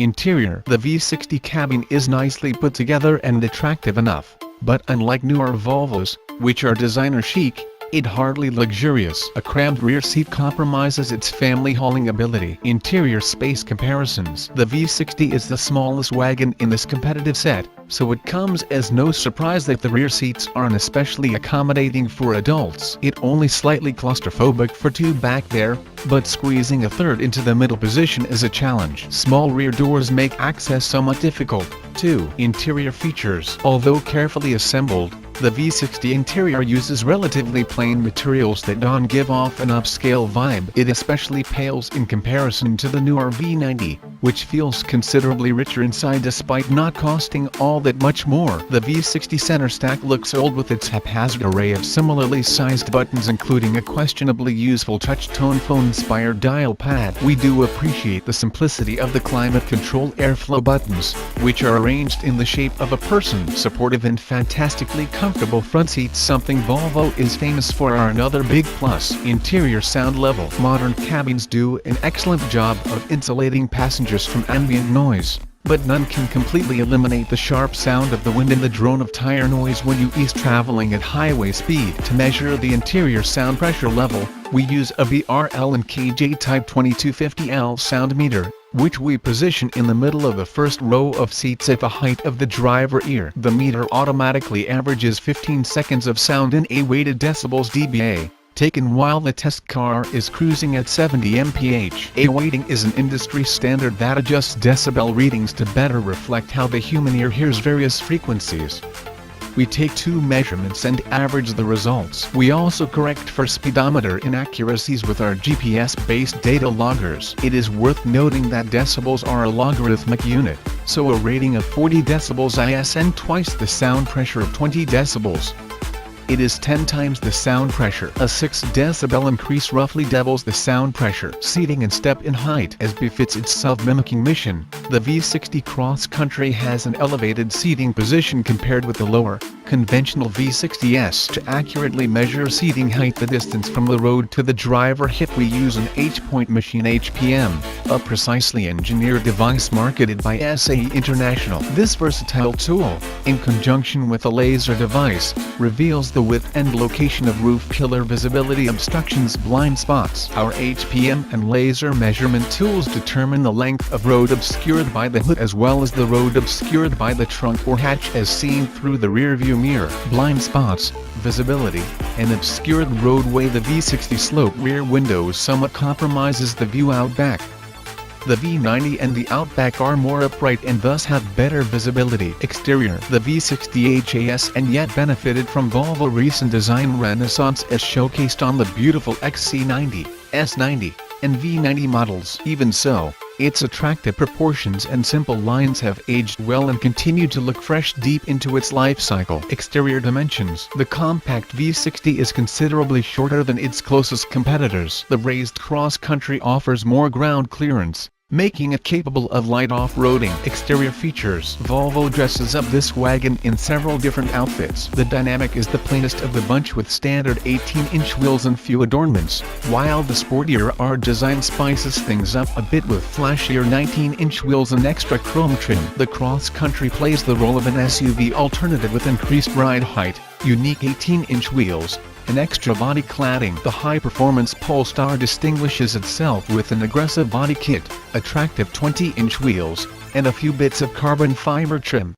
Interior: the V60 cabin is nicely put together and attractive enough, but unlike newer Volvos, which are designer chic, it hardly luxurious. A cramped rear seat compromises its family hauling ability. Interior space comparisons: the V60 is the smallest wagon in this competitive set, so it comes as no surprise that the rear seats aren't especially accommodating for adults. It only slightly claustrophobic for two back there, but squeezing a third into the middle position is a challenge. Small rear doors make access somewhat difficult. 2. Interior features: although carefully assembled, the V60 interior uses relatively plain materials that don't give off an upscale vibe. It especially pales in comparison to the newer V90, which feels considerably richer inside despite not costing all that much more. The V60 center stack looks old with its haphazard array of similarly sized buttons, including a questionably useful touch-tone phone-inspired dial pad. We do appreciate the simplicity of the climate control airflow buttons, which are arranged in the shape of a person. Supportive and fantastically comfortable front seats, something Volvo is famous for, are another big plus. Interior sound level: modern cabins do an excellent job of insulating passengers from ambient noise, but none can completely eliminate the sharp sound of the wind and the drone of tire noise when you ease traveling at highway speed. To measure the interior sound pressure level, we use a Brüel Kjær Type 2250L sound meter, which we position in the middle of the first row of seats at the height of the driver ear. The meter automatically averages 15 seconds of sound in A-weighted decibels dBA, taken while the test car is cruising at 70 mph. A-weighting is an industry standard that adjusts decibel readings to better reflect how the human ear hears various frequencies. We take two measurements and average the results. We also correct for speedometer inaccuracies with our GPS-based data loggers. It is worth noting that decibels are a logarithmic unit, so a rating of 40 decibels is twice the sound pressure of 20 decibels. It is 10 times the sound pressure. A 6 decibel increase roughly doubles the sound pressure. Seating and step in height: as befits its self-mimicking mission, the V60 Cross Country has an elevated seating position compared with the lower, conventional V60s. To accurately measure seating height, the distance from the road to the driver hip, we use an H-point machine HPM, a precisely engineered device marketed by SAE International. This versatile tool, in conjunction with a laser device, reveals the width and location of roof pillar visibility obstructions, blind spots. Our HPM and laser measurement tools determine the length of road obscured by the hood as well as the road obscured by the trunk or hatch as seen through the rearview mirror. Blind spots, visibility, and obscured roadway: the V60 slope rear window somewhat compromises the view out back. The V90 and the Outback are more upright and thus have better visibility. Exterior: the V60 HAS and yet benefited from Volvo recent design renaissance as showcased on the beautiful XC90, S90, and V90 models. Even so, its attractive proportions and simple lines have aged well and continue to look fresh deep into its life cycle. Exterior dimensions: the compact V60 is considerably shorter than its closest competitors. The raised Cross Country offers more ground clearance, making it capable of light off-roading. Exterior features: Volvo dresses up this wagon in several different outfits. The Dynamic is the plainest of the bunch with standard 18-inch wheels and few adornments, while the sportier R design spices things up a bit with flashier 19-inch wheels and extra chrome trim. The Cross Country plays the role of an SUV alternative with increased ride height, unique 18-inch wheels, and extra body cladding. The high-performance Polestar distinguishes itself with an aggressive body kit, attractive 20-inch wheels, and a few bits of carbon fiber trim.